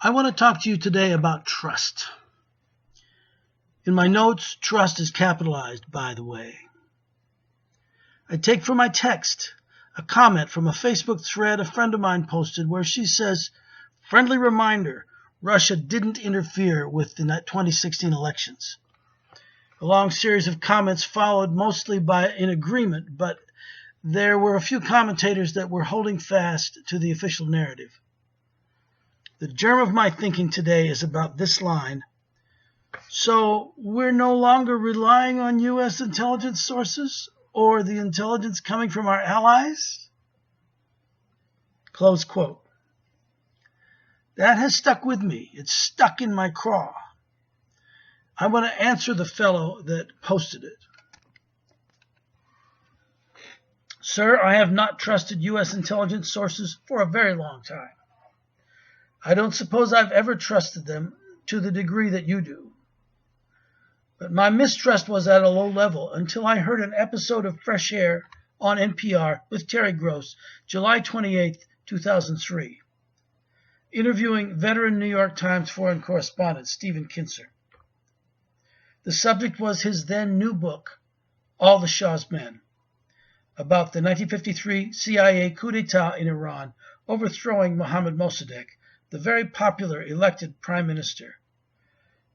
I want to talk to you today about trust. In my notes, trust is capitalized, by the way. I take for my text a comment from a Facebook thread a friend of mine posted where she says, "Friendly reminder, Russia didn't interfere with the 2016 elections." A long series of comments followed, mostly in agreement, but there were a few commentators that were holding fast to the official narrative. The germ of my thinking today is about this line. So we're no longer relying on U.S. intelligence sources or the intelligence coming from our allies? Close quote. That has stuck with me. It's stuck in my craw. I want to answer the fellow that posted it. Sir, I have not trusted U.S. intelligence sources for a very long time. I don't suppose I've ever trusted them to the degree that you do. But my mistrust was at a low level until I heard an episode of Fresh Air on NPR with Terry Gross, July 28, 2003, interviewing veteran New York Times foreign correspondent Stephen Kinzer. The subject was his then new book, All the Shah's Men, about the 1953 CIA coup d'etat in Iran, overthrowing Mohammad Mossadegh, the very popular elected prime minister.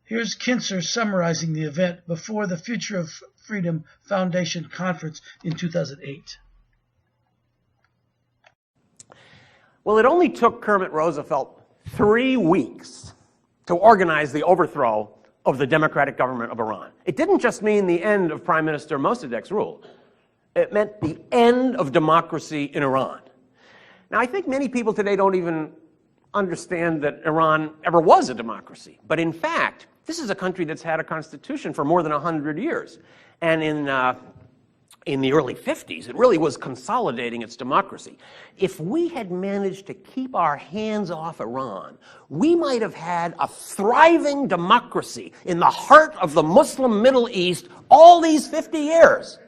Here's Kinzer summarizing the event before the Future of Freedom Foundation conference in 2008. Well, it only took Kermit Roosevelt 3 weeks to organize the overthrow of the democratic government of Iran. It didn't just mean the end of Prime Minister Mossadegh's rule. It meant the end of democracy in Iran. Now, I think many people today don't even understand that Iran ever was a democracy. But in fact, this is a country that's had a constitution for more than 100 years. And in the early 50s, it really was consolidating its democracy. If we had managed to keep our hands off Iran, we might have had a thriving democracy in the heart of the Muslim Middle East all these 50 years.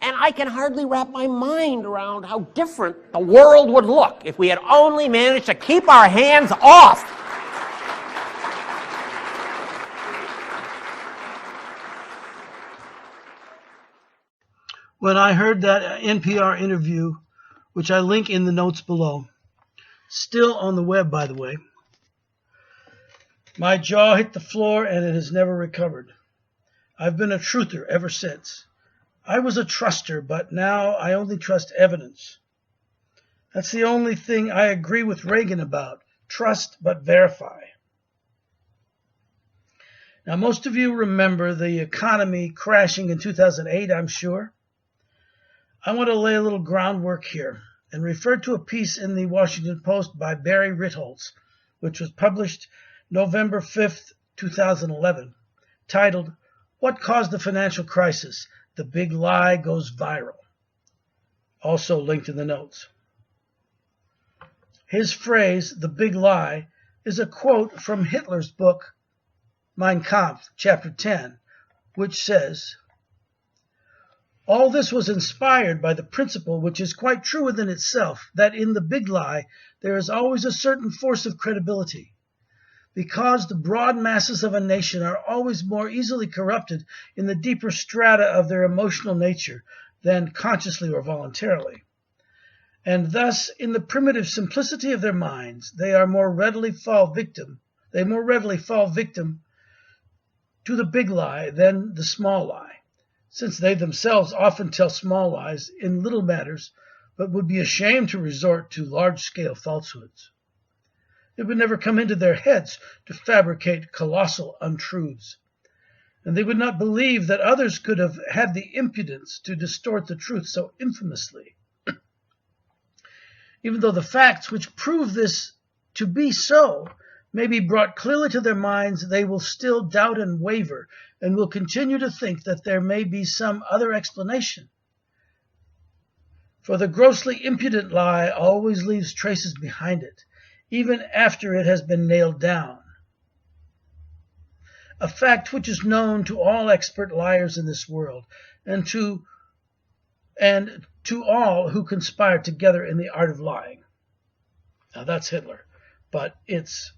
And I can hardly wrap my mind around how different the world would look if we had only managed to keep our hands off. When I heard that NPR interview, which I link in the notes below, still on the web, by the way, my jaw hit the floor and it has never recovered. I've been a truther ever since. I was a truster, but now I only trust evidence. That's the only thing I agree with Reagan about. Trust but verify. Now, most of you remember the economy crashing in 2008, I'm sure. I want to lay a little groundwork here and refer to a piece in the Washington Post by Barry Ritholtz, which was published November 5th, 2011, titled, "What Caused the Financial Crisis? The Big Lie Goes Viral." Also linked in the notes. His phrase, "the big lie," is a quote from Hitler's book, Mein Kampf, chapter 10, which says, "All this was inspired by the principle which is quite true within itself, that in the big lie there is always a certain force of credibility. Because the broad masses of a nation are always more easily corrupted in the deeper strata of their emotional nature than consciously or voluntarily. And thus, in the primitive simplicity of their minds, they more readily fall victim to the big lie than the small lie, since they themselves often tell small lies in little matters, but would be ashamed to resort to large-scale falsehoods. It would never come into their heads to fabricate colossal untruths, and they would not believe that others could have had the impudence to distort the truth so infamously. Even though the facts which prove this to be so may be brought clearly to their minds, they will still doubt and waver, and will continue to think that there may be some other explanation. For the grossly impudent lie always leaves traces behind it, even after it has been nailed down. A fact which is known to all expert liars in this world, and to all who conspire together in the art of lying." Now that's Hitler, but it's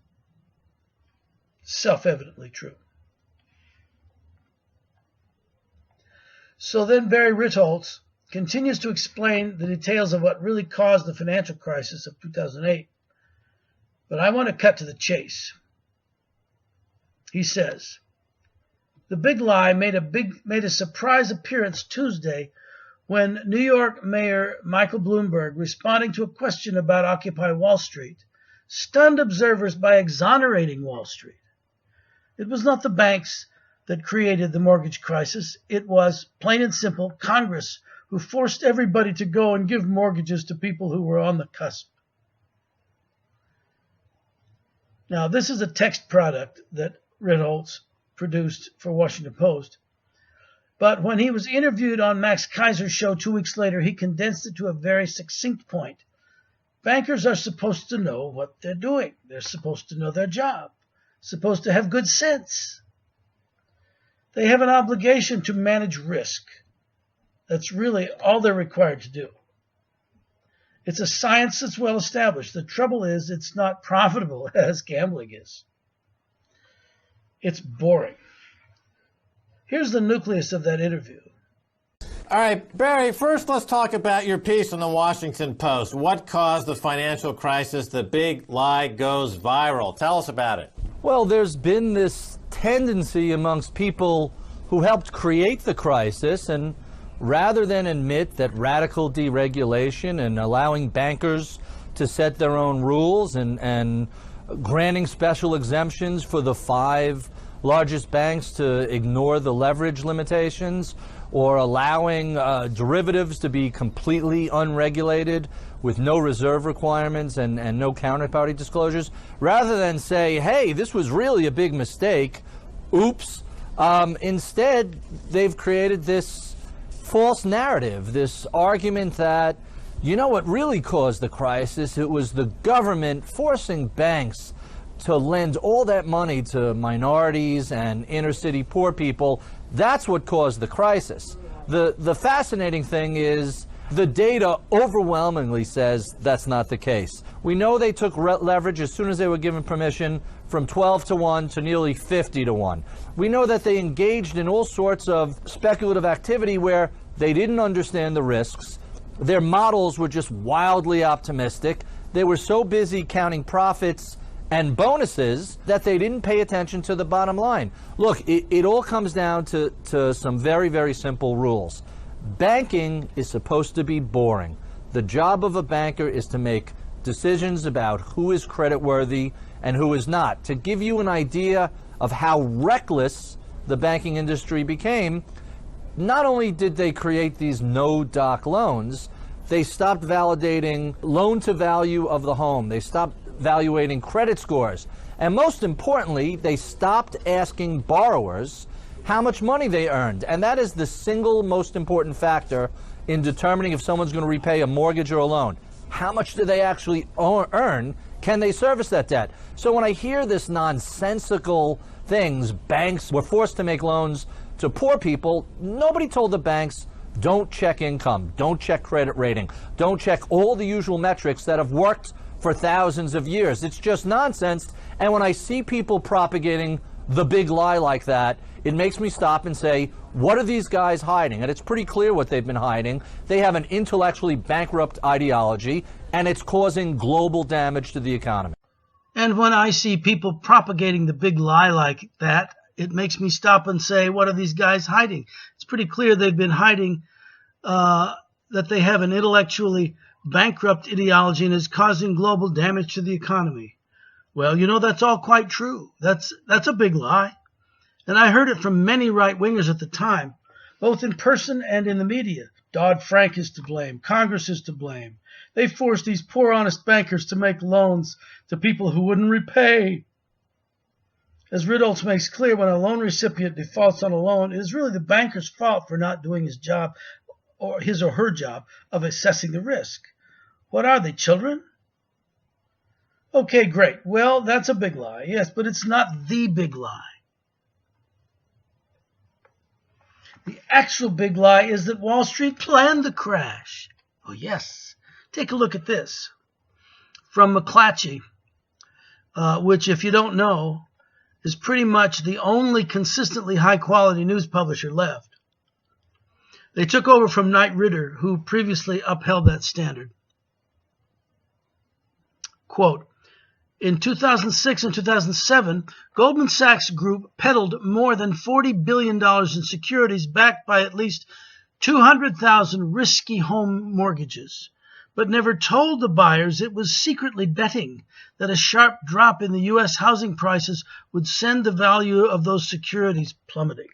self-evidently true. So then Barry Ritholtz continues to explain the details of what really caused the financial crisis of 2008. But I want to cut to the chase. He says, the big lie made a surprise appearance Tuesday when New York Mayor Michael Bloomberg, responding to a question about Occupy Wall Street, stunned observers by exonerating Wall Street. It was not the banks that created the mortgage crisis. It was, plain and simple, Congress who forced everybody to go and give mortgages to people who were on the cusp. Now, this is a text product that Ritholtz produced for Washington Post. But when he was interviewed on Max Kaiser's show 2 weeks later, he condensed it to a very succinct point. Bankers are supposed to know what they're doing. They're supposed to know their job, supposed to have good sense. They have an obligation to manage risk. That's really all they're required to do. It's a science that's well established. The trouble is it's not profitable as gambling is. It's boring. Here's the nucleus of that interview. All right, Barry, first let's talk about your piece in the Washington Post. What caused the financial crisis? The big lie goes viral. Tell us about it. Well, there's been this tendency amongst people who helped create the crisis, and rather than admit that radical deregulation and allowing bankers to set their own rules and granting special exemptions for the 5 largest banks to ignore the leverage limitations, or allowing derivatives to be completely unregulated with no reserve requirements and no counterparty disclosures, rather than say, hey, this was really a big mistake, oops, instead they've created this false narrative, this argument that, you know what really caused the crisis? It was the government forcing banks to lend all that money to minorities and inner-city poor people. That's what caused the crisis. The fascinating thing is the data overwhelmingly says that's not the case. We know they took leverage as soon as they were given permission from 12 to 1 to nearly 50 to 1. We know that they engaged in all sorts of speculative activity where they didn't understand the risks. Their models were just wildly optimistic. They were so busy counting profits and bonuses that they didn't pay attention to the bottom line. Look, it all comes down to some very, very simple rules. Banking is supposed to be boring. The job of a banker is to make decisions about who is creditworthy and who is not. To give you an idea of how reckless the banking industry became, not only did they create these no-doc loans, they stopped validating loan-to-value of the home. They stopped evaluating credit scores. And most importantly, they stopped asking borrowers how much money they earned. And that is the single most important factor in determining if someone's going to repay a mortgage or a loan. How much do they actually earn? Can they service that debt? So when I hear this nonsensical things, banks were forced to make loans to poor people, nobody told the banks, don't check income, don't check credit rating, don't check all the usual metrics that have worked for thousands of years. It's just nonsense. And when I see people propagating the big lie like that, it makes me stop and say, what are these guys hiding? And it's pretty clear what they've been hiding. They have an intellectually bankrupt ideology, and it's causing global damage to the economy. And when I see people propagating the big lie like that, it makes me stop and say, what are these guys hiding? It's pretty clear they've been hiding that they have an intellectually bankrupt ideology and is causing global damage to the economy. Well, you know, that's all quite true. That's a big lie. And I heard it from many right-wingers at the time, both in person and in the media. Dodd-Frank is to blame. Congress is to blame. They forced these poor, honest bankers to make loans to people who wouldn't repay. As Ritholtz makes clear, when a loan recipient defaults on a loan, it is really the banker's fault for not doing his job, or his or her job, of assessing the risk. What are they, children? Okay, great. Well, that's a big lie, yes, but it's not the big lie. The actual big lie is that Wall Street planned the crash. Oh, yes. Take a look at this. From McClatchy, which, if you don't know, is pretty much the only consistently high-quality news publisher left. They took over from Knight Ridder, who previously upheld that standard. Quote, in 2006 and 2007, Goldman Sachs Group peddled more than $40 billion in securities backed by at least 200,000 risky home mortgages, but never told the buyers it was secretly betting that a sharp drop in the U.S. housing prices would send the value of those securities plummeting.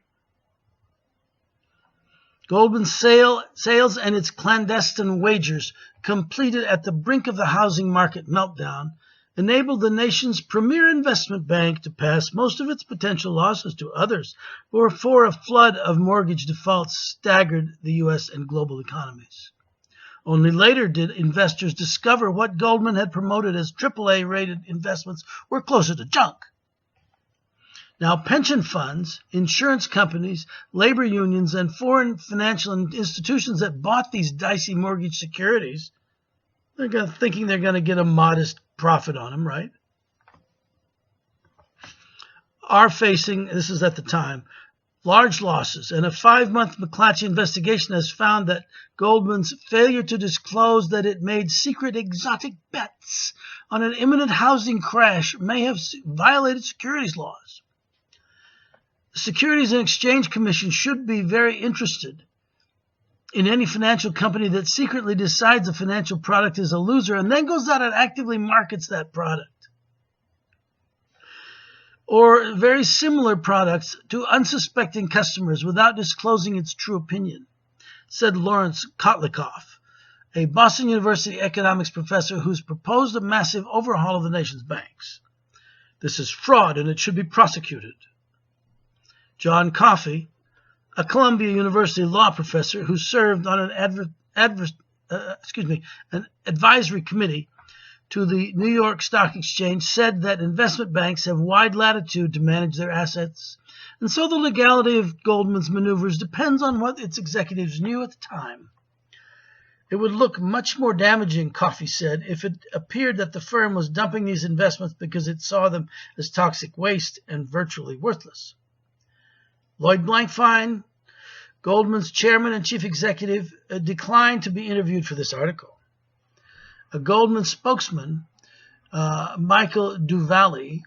Goldman's sales and its clandestine wagers, completed at the brink of the housing market meltdown, enabled the nation's premier investment bank to pass most of its potential losses to others before a flood of mortgage defaults staggered the U.S. and global economies. Only later did investors discover what Goldman had promoted as AAA-rated investments were closer to junk. Now, pension funds, insurance companies, labor unions, and foreign financial institutions that bought these dicey mortgage securities, they're thinking they're going to get a modest profit on them, right? Are facing, this is at the time, large losses, and a 5-month McClatchy investigation has found that Goldman's failure to disclose that it made secret exotic bets on an imminent housing crash may have violated securities laws. The Securities and Exchange Commission should be very interested in any financial company that secretly decides a financial product is a loser and then goes out and actively markets that product, or very similar products to unsuspecting customers without disclosing its true opinion, said Lawrence Kotlikoff, a Boston University economics professor who's proposed a massive overhaul of the nation's banks. This is fraud and it should be prosecuted. John Coffey, a Columbia University law professor who served on an advisory committee to the New York Stock Exchange, said that investment banks have wide latitude to manage their assets, and so the legality of Goldman's maneuvers depends on what its executives knew at the time. It would look much more damaging, Coffey said, if it appeared that the firm was dumping these investments because it saw them as toxic waste and virtually worthless. Lloyd Blankfein, Goldman's chairman and chief executive, declined to be interviewed for this article. A Goldman spokesman, Michael Duvalli,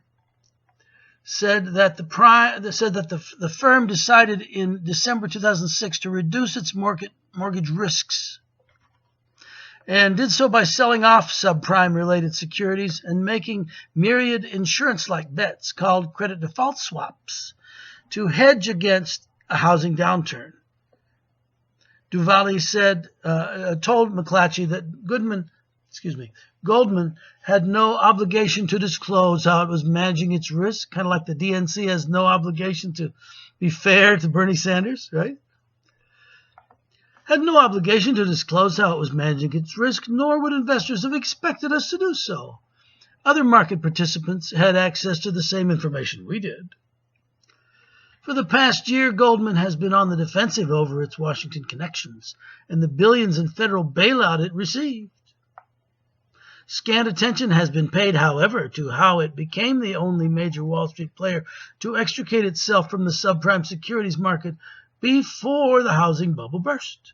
said that the firm decided in December 2006 to reduce its mortgage risks, and did so by selling off subprime-related securities and making myriad insurance-like bets called credit default swaps to hedge against a housing downturn. Duvalli said, told McClatchy that Goldman had no obligation to disclose how it was managing its risk, kind of like the DNC has no obligation to be fair to Bernie Sanders, right? Had no obligation to disclose how it was managing its risk, nor would investors have expected us to do so. Other market participants had access to the same information we did. For the past year, Goldman has been on the defensive over its Washington connections and the billions in federal bailout it received. Scant attention has been paid, however, to how it became the only major Wall Street player to extricate itself from the subprime securities market before the housing bubble burst.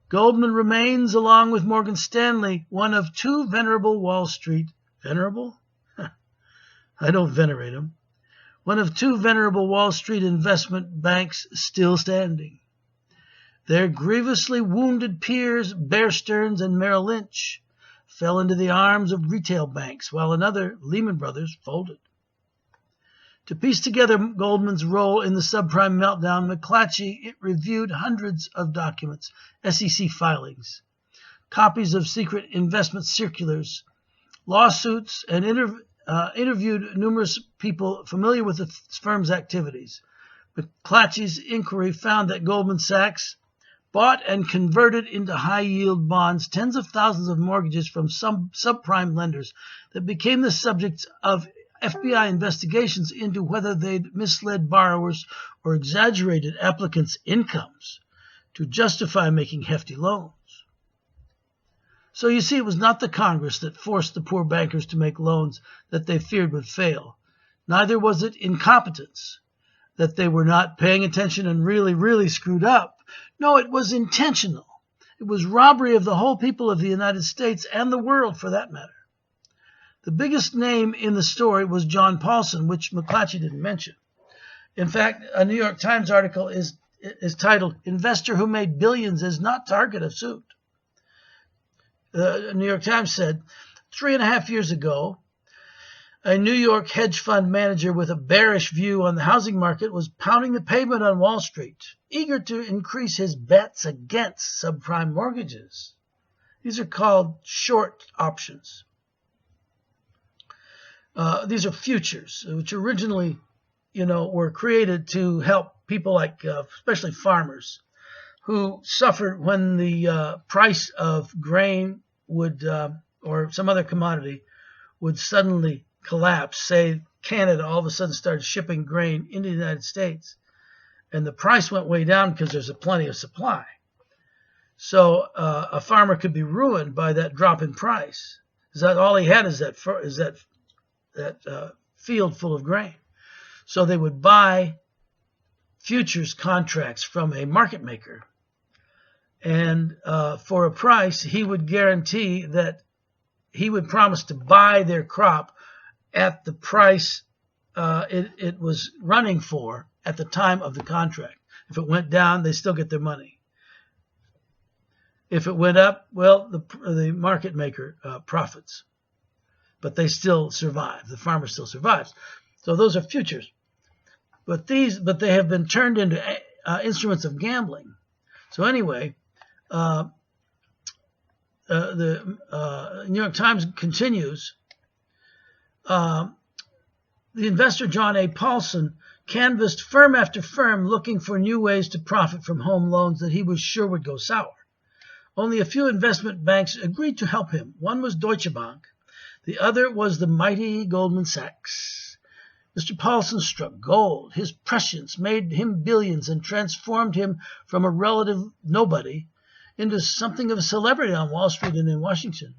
Goldman remains, along with Morgan Stanley, one of two venerable Wall Street venerable? I don't venerate them. One of two venerable Wall Street investment banks still standing. Their grievously wounded peers, Bear Stearns and Merrill Lynch, fell into the arms of retail banks, while another, Lehman Brothers, folded. To piece together Goldman's role in the subprime meltdown, McClatchy reviewed hundreds of documents, SEC filings, copies of secret investment circulars, lawsuits, and interviewed numerous people familiar with the firm's activities. McClatchy's inquiry found that Goldman Sachs bought and converted into high-yield bonds tens of thousands of mortgages from some subprime lenders that became the subject of FBI investigations into whether they'd misled borrowers or exaggerated applicants' incomes to justify making hefty loans. So you see, it was not the Congress that forced the poor bankers to make loans that they feared would fail. Neither was it incompetence, that they were not paying attention and really, really screwed up. No, it was intentional. It was robbery of the whole people of the United States and the world, for that matter. The biggest name in the story was John Paulson, which McClatchy didn't mention. In fact, a New York Times article is titled, "Investor Who Made Billions is Not Target of Suit." The New York Times said, 3.5 years ago, a New York hedge fund manager with a bearish view on the housing market was pounding the pavement on Wall Street, eager to increase his bets against subprime mortgages. These are called short options. These are futures, which originally, were created to help people like, especially farmers, who suffered when the price of grain would, or some other commodity, would suddenly collapse. Say Canada all of a sudden started shipping grain into the United States, and the price went way down because there's plenty of supply. So a farmer could be ruined by that drop in price. Is that all he had? Is that field full of grain? So they would buy futures contracts from a market maker, and for a price, he would guarantee that he would promise to buy their crop at the price it was running for at the time of the contract. If it went down, they still get their money. If it went up, well, the market maker profits, but they still survive. The farmer still survives. So those are futures, but they have been turned into instruments of gambling. So anyway, the New York Times continues. The investor John A. Paulson canvassed firm after firm looking for new ways to profit from home loans that he was sure would go sour. Only a few investment banks agreed to help him. One was Deutsche Bank. The other was the mighty Goldman Sachs. Mr. Paulson struck gold. His prescience made him billions and transformed him from a relative nobody into something of a celebrity on Wall Street and in Washington.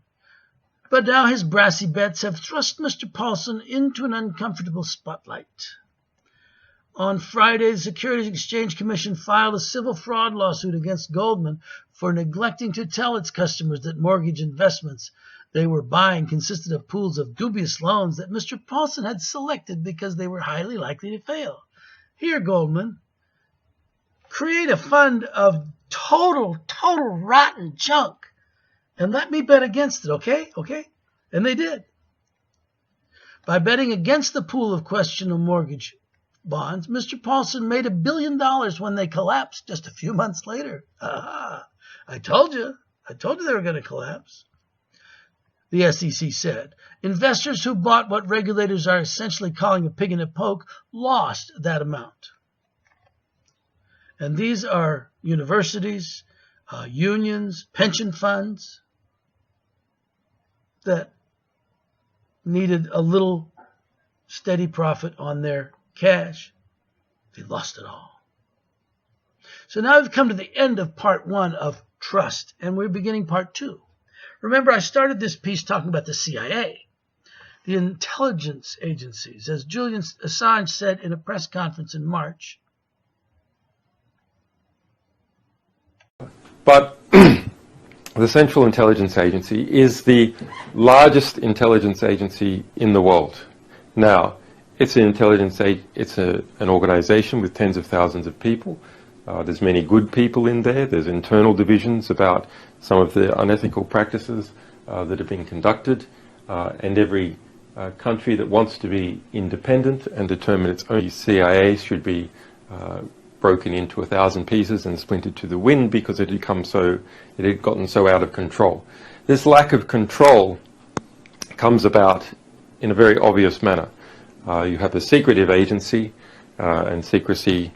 But now his brassy bets have thrust Mr. Paulson into an uncomfortable spotlight. On Friday, the Securities Exchange Commission filed a civil fraud lawsuit against Goldman for neglecting to tell its customers that mortgage investments they were buying consisted of pools of dubious loans that Mr. Paulson had selected because they were highly likely to fail. Here, Goldman, create a fund of total rotten junk and let me bet against it, okay? And they did. By betting against the pool of questionable mortgage bonds, Mr. Paulson made $1 billion when they collapsed just a few months later. Aha! I told you they were going to collapse. The SEC said. Investors who bought what regulators are essentially calling a pig in a poke lost that amount. And these are universities, unions, pension funds that needed a little steady profit on their cash. They lost it all. So now we've come to the end of part 1 of trust, and we're beginning part 2. Remember, I started this piece talking about the CIA, the intelligence agencies. As Julian Assange said in a press conference in March. But the Central Intelligence Agency is the largest intelligence agency in the world. Now, it's an an organization with tens of thousands of people. There's many good people in there. There's internal divisions about some of the unethical practices that have been conducted. And every country that wants to be independent and determine its own CIA should be broken into 1,000 pieces and splintered to the wind because it had gotten so out of control. This lack of control comes about in a very obvious manner. You have a secretive agency, and secrecy,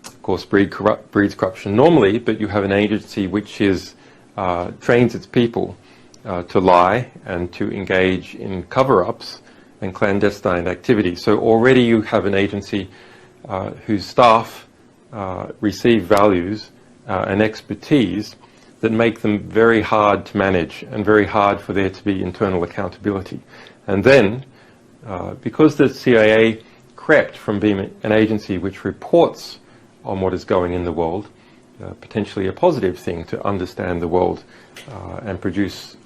of course, breeds corruption normally, but you have an agency which trains its people to lie and to engage in cover-ups and clandestine activity. So already you have an agency whose staff receive values and expertise that make them very hard to manage and very hard for there to be internal accountability. And then, because the CIA crept from being an agency which reports on what is going in the world, potentially a positive thing to understand the world and produce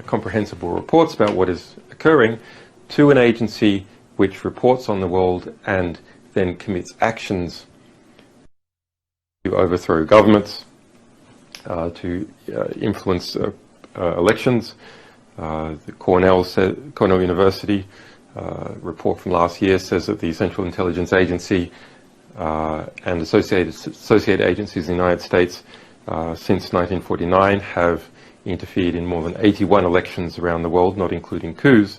comprehensible reports about what is occurring, to an agency which reports on the world and then commits actions to overthrow governments, to influence elections. The Cornell University report from last year says that the Central Intelligence Agency and associated agencies in the United States since 1949 have interfered in more than 81 elections around the world, not including coups.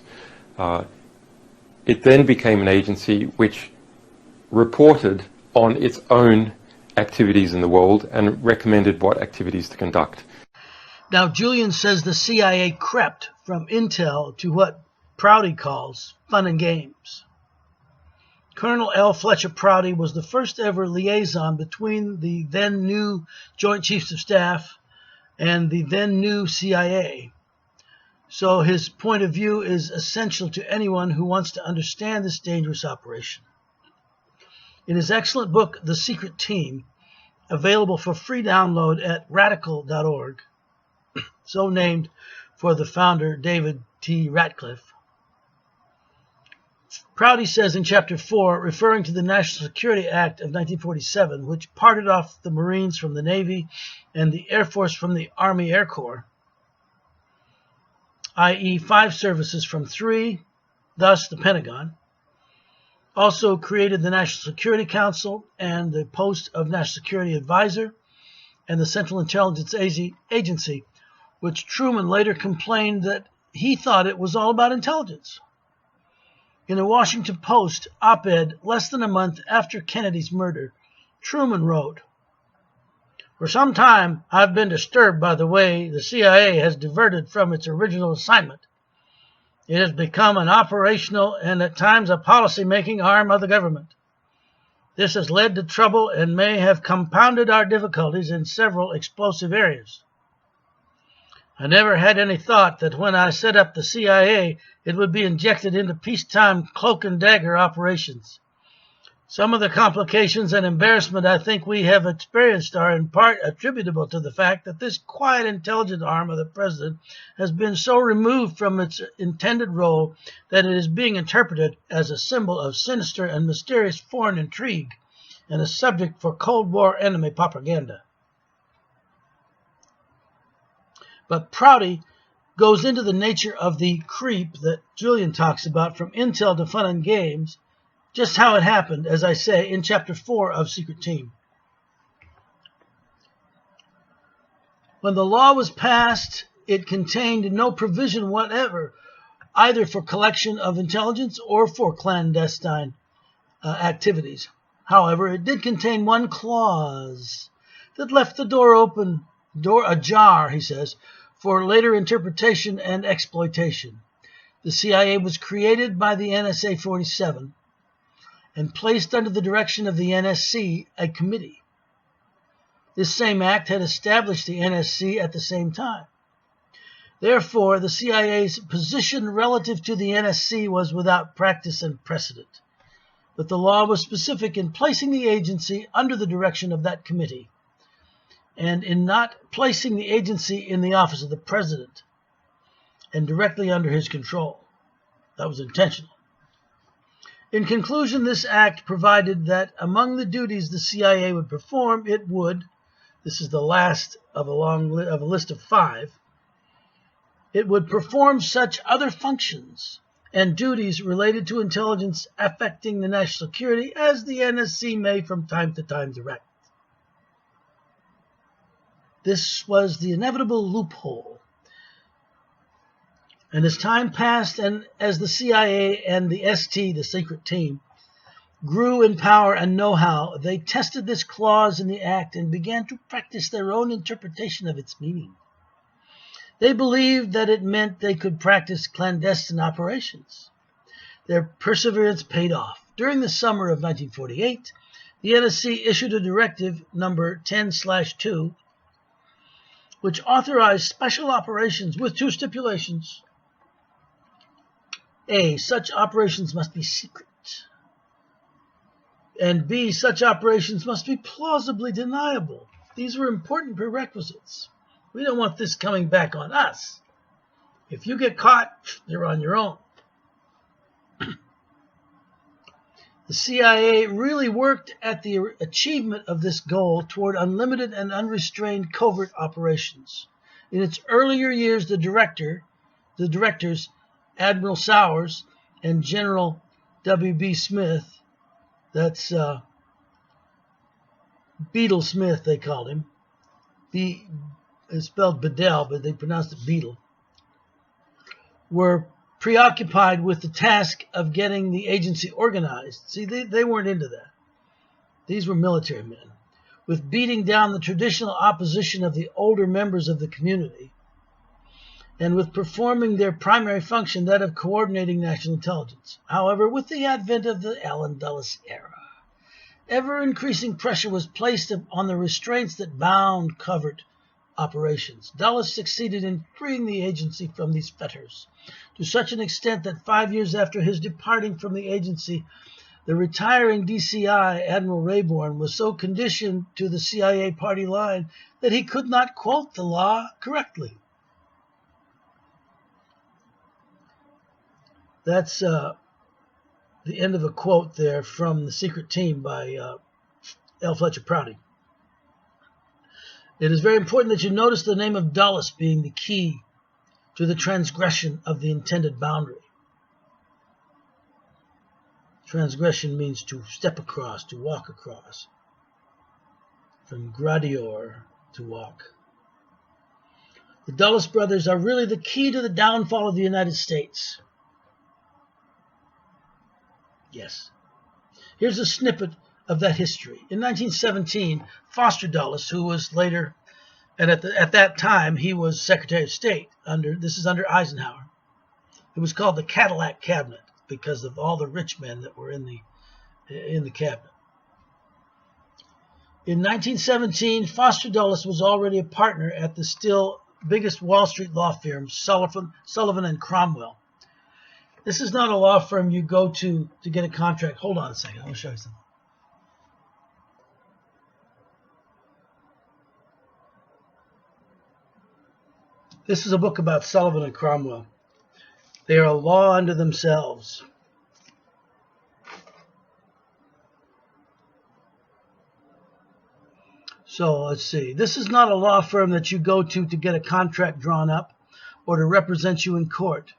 It then became an agency which reported on its own activities in the world and recommended what activities to conduct. Now, Julian says the CIA crept from intel to what Prouty calls fun and games. Colonel L. Fletcher Prouty was the first ever liaison between the then new Joint Chiefs of Staff and the then new CIA. So his point of view is essential to anyone who wants to understand this dangerous operation. In his excellent book, The Secret Team, available for free download at radical.org, so named for the founder, David T. Ratcliffe, Prouty says in Chapter 4, referring to the National Security Act of 1947, which parted off the Marines from the Navy and the Air Force from the Army Air Corps, i.e. 5 services from 3, thus the Pentagon, also created the National Security Council and the post of National Security Advisor and the Central Intelligence Agency, which Truman later complained that he thought it was all about intelligence. In a Washington Post op-ed less than a month after Kennedy's murder, Truman wrote, "For some time I've been disturbed by the way the CIA has diverted from its original assignment. It has become an operational and at times a policy-making arm of the government. This has led to trouble and may have compounded our difficulties in several explosive areas. I never had any thought that when I set up the CIA, it would be injected into peacetime cloak and dagger operations. Some of the complications and embarrassment I think we have experienced are in part attributable to the fact that this quiet, intelligent arm of the president has been so removed from its intended role that it is being interpreted as a symbol of sinister and mysterious foreign intrigue and a subject for Cold War enemy propaganda." But Prouty goes into the nature of the creep that Julian talks about from intel to fun and games, just how it happened, as I say, in Chapter 4 of Secret Team. When the law was passed, it contained no provision whatever, either for collection of intelligence or for clandestine activities. However, it did contain one clause that left the door ajar, he says, for later interpretation and exploitation. The CIA was created by the NSA 47 and placed under the direction of the NSC, a committee. This same act had established the NSC at the same time. Therefore, the CIA's position relative to the NSC was without practice and precedent. But the law was specific in placing the agency under the direction of that committee, and in not placing the agency in the office of the president and directly under his control. That was intentional. In conclusion, this act provided that among the duties the CIA would perform, it would, this is the last of a list of 5, it would perform such other functions and duties related to intelligence affecting the national security as the NSC may from time to time direct. This was the inevitable loophole. And as time passed and as the CIA and the ST, the secret team, grew in power and know-how, they tested this clause in the act and began to practice their own interpretation of its meaning. They believed that it meant they could practice clandestine operations. Their perseverance paid off. During the summer of 1948, the NSC issued a directive number 10/2, which authorized special operations with 2 stipulations. A, such operations must be secret. And B, such operations must be plausibly deniable. These were important prerequisites. We don't want this coming back on us. If you get caught, you're on your own. The CIA really worked at the achievement of this goal toward unlimited and unrestrained covert operations. In its earlier years, the directors, Admiral Sowers and General W.B. Smith, that's Beetle Smith, they called him. It's spelled Bedell, but they pronounced it Beetle, were preoccupied with the task of getting the agency organized. See, they weren't into that. These were military men. With beating down the traditional opposition of the older members of the community, and with performing their primary function, that of coordinating national intelligence. However, with the advent of the Allen Dulles era, ever-increasing pressure was placed on the restraints that bound covert operations. Dulles succeeded in freeing the agency from these fetters, to such an extent that 5 years after his departing from the agency, the retiring DCI, Admiral Rayborn, was so conditioned to the CIA party line that he could not quote the law correctly. That's the end of a quote there from The Secret Team by L. Fletcher Prouty. It is very important that you notice the name of Dulles being the key to the transgression of the intended boundary. Transgression means to step across, to walk across. From gradior, to walk. The Dulles brothers are really the key to the downfall of the United States. Yes. Here's a snippet of that history. In 1917, Foster Dulles, who was later, and at that time, he was Secretary of State. This is under Eisenhower. It was called the Cadillac Cabinet because of all the rich men that were in the cabinet. In 1917, Foster Dulles was already a partner at the still biggest Wall Street law firm, Sullivan and Cromwell. This is not a law firm you go to get a contract. Hold on a second. I want to show you something. This is a book about Sullivan and Cromwell. They are a law unto themselves. So let's see. This is not a law firm that you go to get a contract drawn up or to represent you in court.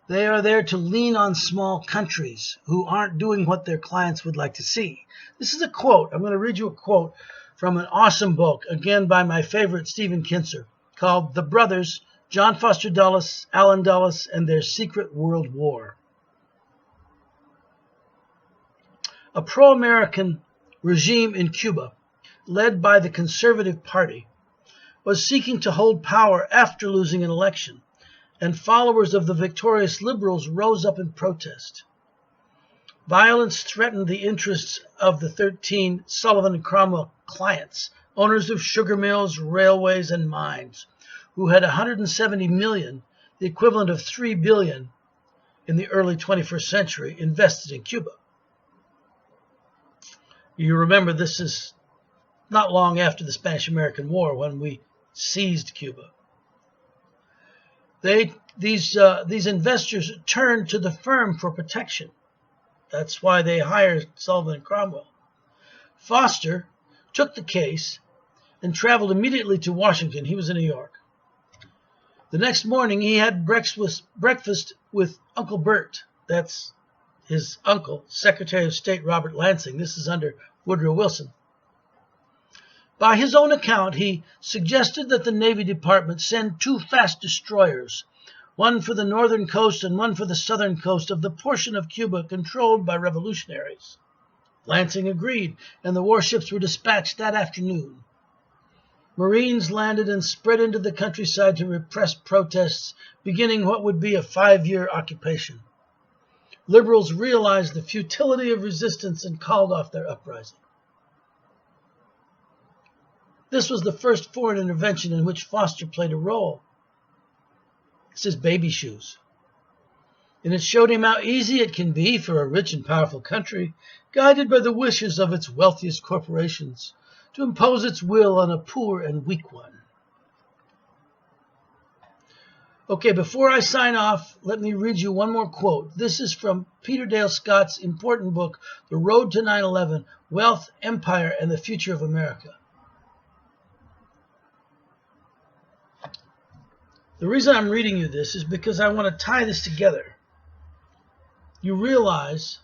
They are there to lean on small countries who aren't doing what their clients would like to see. This is a quote. I'm going to read you a quote from an awesome book, again by my favorite Stephen Kinzer, called The Brothers, John Foster Dulles, Allen Dulles, and Their Secret World War. A pro-American regime in Cuba, led by the Conservative Party, was seeking to hold power after losing an election, and followers of the victorious liberals rose up in protest. Violence threatened the interests of the 13 Sullivan and Cromwell clients, owners of sugar mills, railways, and mines, who had 170 million, the equivalent of $3 billion in the early 21st century, invested in Cuba. You remember this is not long after the Spanish-American War when we seized Cuba. These investors turned to the firm for protection. That's why they hired Sullivan and Cromwell. Foster took the case and traveled immediately to Washington. He was in New York. The next morning, he had breakfast with Uncle Bert. That's his uncle, Secretary of State Robert Lansing. This is under Woodrow Wilson. By his own account, he suggested that the Navy Department send 2 fast destroyers, one for the northern coast and one for the southern coast of the portion of Cuba controlled by revolutionaries. Lansing agreed, and the warships were dispatched that afternoon. Marines landed and spread into the countryside to repress protests, beginning what would be a 5-year occupation. Liberals realized the futility of resistance and called off their uprising. This was the first foreign intervention in which Foster played a role. This is baby shoes. And it showed him how easy it can be for a rich and powerful country, guided by the wishes of its wealthiest corporations, to impose its will on a poor and weak one. Okay, before I sign off, let me read you one more quote. This is from Peter Dale Scott's important book, The Road to 9/11, Wealth, Empire, and the Future of America. The reason I'm reading you this is because I want to tie this together. You realize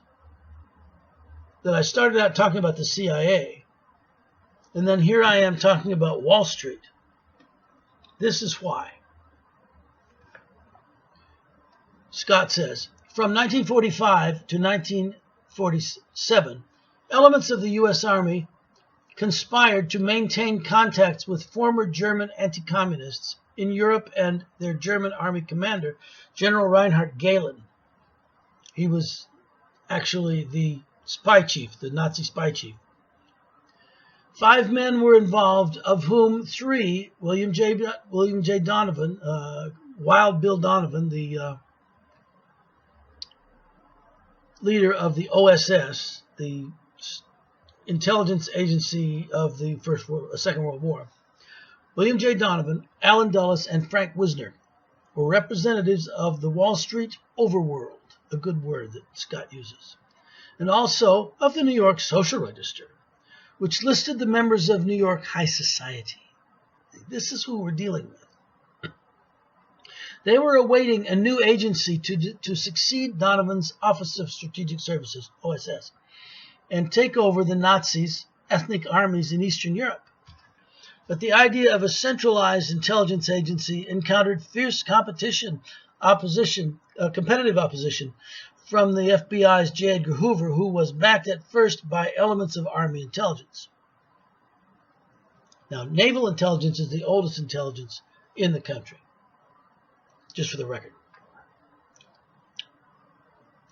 that I started out talking about the CIA, and then here I am talking about Wall Street. This is why. Scott says, from 1945 to 1947, elements of the U.S. Army conspired to maintain contacts with former German anti-communists in Europe and their German Army commander, General Reinhard Gehlen. He was actually the spy chief, the Nazi spy chief. 5 men were involved, of whom 3, William J. Donovan, Wild Bill Donovan, the leader of the OSS, the intelligence agency of the Second World War. William J. Donovan, Alan Dulles, and Frank Wisner were representatives of the Wall Street overworld, a good word that Scott uses, and also of the New York Social Register, which listed the members of New York high society. This is who we're dealing with. They were awaiting a new agency to succeed Donovan's Office of Strategic Services, OSS, and take over the Nazis' ethnic armies in Eastern Europe. But the idea of a centralized intelligence agency encountered fierce competitive opposition from the FBI's J. Edgar Hoover, who was backed at first by elements of Army intelligence. Now, naval intelligence is the oldest intelligence in the country, just for the record.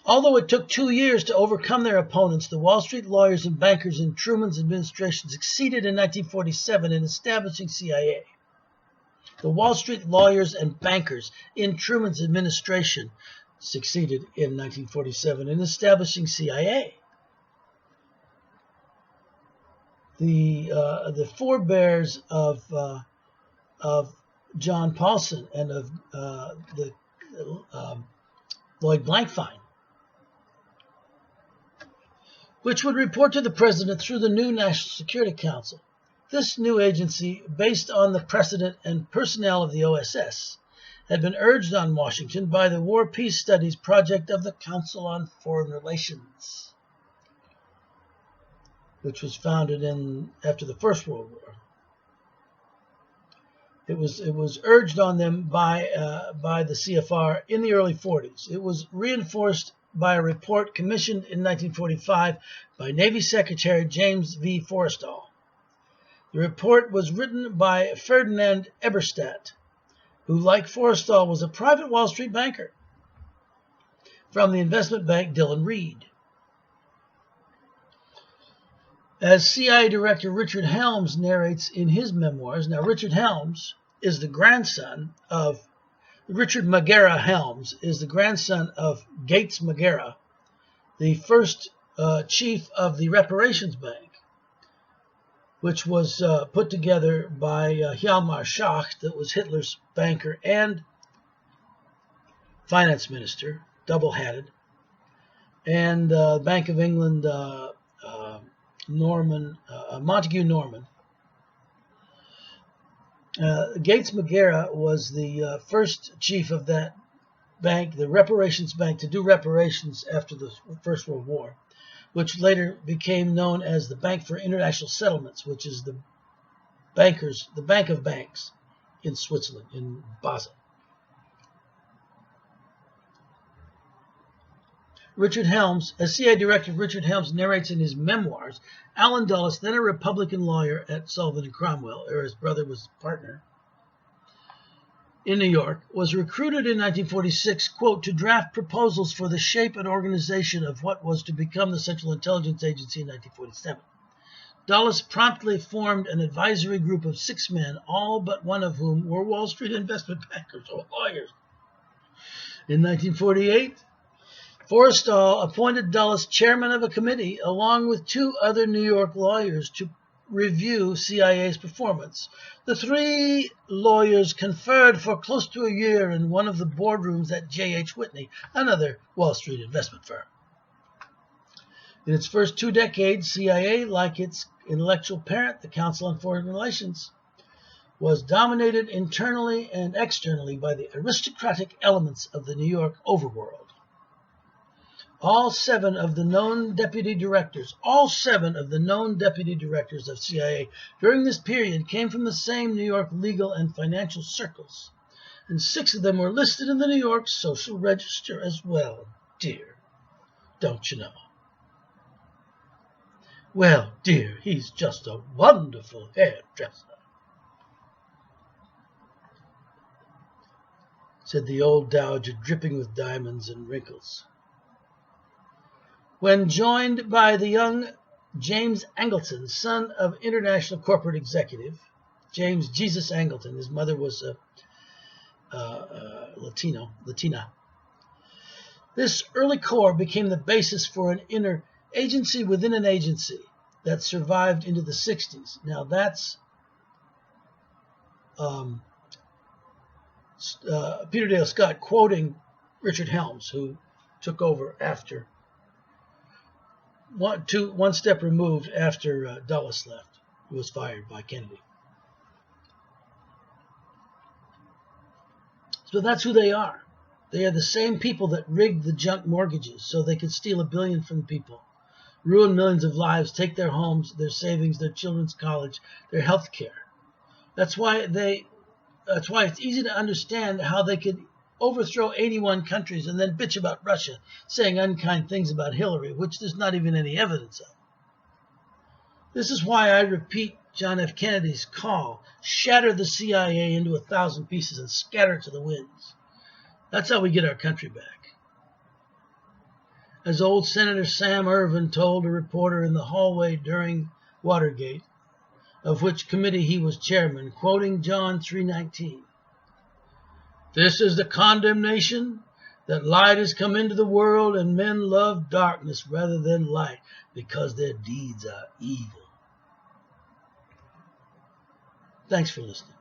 Although it took 2 years to overcome their opponents, the Wall Street lawyers and bankers in Truman's administration succeeded in 1947 in establishing CIA. The Wall Street lawyers and bankers in Truman's administration succeeded in 1947 in establishing CIA. The forebears of John Paulson and of Lloyd Blankfein, which would report to the president through the new National Security Council. This new agency, based on the precedent and personnel of the OSS, had been urged on Washington by the War Peace Studies project of the Council on Foreign Relations, which was founded after the First World War. It was urged on them by the CFR in the early 40s. It was reinforced by a report commissioned in 1945 by Navy Secretary James V. Forrestal. The report was written by Ferdinand Eberstadt, who, like Forrestal, was a private Wall Street banker from the investment bank Dillon Reed. As CIA Director Richard Helms narrates in his memoirs, now Richard Helms is the grandson of Richard Magera Helms, is the grandson of Gates Magera, the first chief of the Reparations Bank, which was put together by Hjalmar Schacht, that was Hitler's banker and finance minister, double-hatted, and Bank of England, Montague Norman. Gates Magera was the first chief of that bank, the Reparations Bank, to do reparations after the First World War, which later became known as the Bank for International Settlements, which is the Bank of Banks in Switzerland, in Basel. Richard Helms, as CIA Director Richard Helms narrates in his memoirs, Alan Dulles, then a Republican lawyer at Sullivan and Cromwell, or his brother was partner, in New York, was recruited in 1946, quote, to draft proposals for the shape and organization of what was to become the Central Intelligence Agency in 1947. Dulles promptly formed an advisory group of 6 men, all but one of whom were Wall Street investment bankers or lawyers. In 1948, Forrestal appointed Dulles chairman of a committee along with 2 other New York lawyers to review CIA's performance. The 3 lawyers conferred for close to a year in one of the boardrooms at J.H. Whitney, another Wall Street investment firm. In its first 2 decades, CIA, like its intellectual parent, the Council on Foreign Relations, was dominated internally and externally by the aristocratic elements of the New York overworld. All 7 of the known deputy directors of CIA during this period came from the same New York legal and financial circles, and 6 of them were listed in the New York Social Register as well, dear. Don't you know? Well, dear, he's just a wonderful hairdresser, said the old dowager, dripping with diamonds and wrinkles. When joined by the young James Angleton, son of international corporate executive, James Jesus Angleton, his mother was Latina. This early core became the basis for an inner agency within an agency that survived into the 60s. Now that's Peter Dale Scott quoting Richard Helms, who took over after one step removed after Dulles left, who was fired by Kennedy. So that's who they are. They are the same people that rigged the junk mortgages so they could steal $1 billion from people, ruin millions of lives, take their homes, their savings, their children's college, their health care. That's why it's easy to understand how they could overthrow 81 countries and then bitch about Russia, saying unkind things about Hillary, which there's not even any evidence of. This is why I repeat John F. Kennedy's call: shatter the CIA into 1,000 pieces and scatter to the winds. That's how we get our country back. As old Senator Sam Ervin told a reporter in the hallway during Watergate, of which committee he was chairman, quoting John 3:19. This is the condemnation, that light has come into the world, and men love darkness rather than light, because their deeds are evil. Thanks for listening.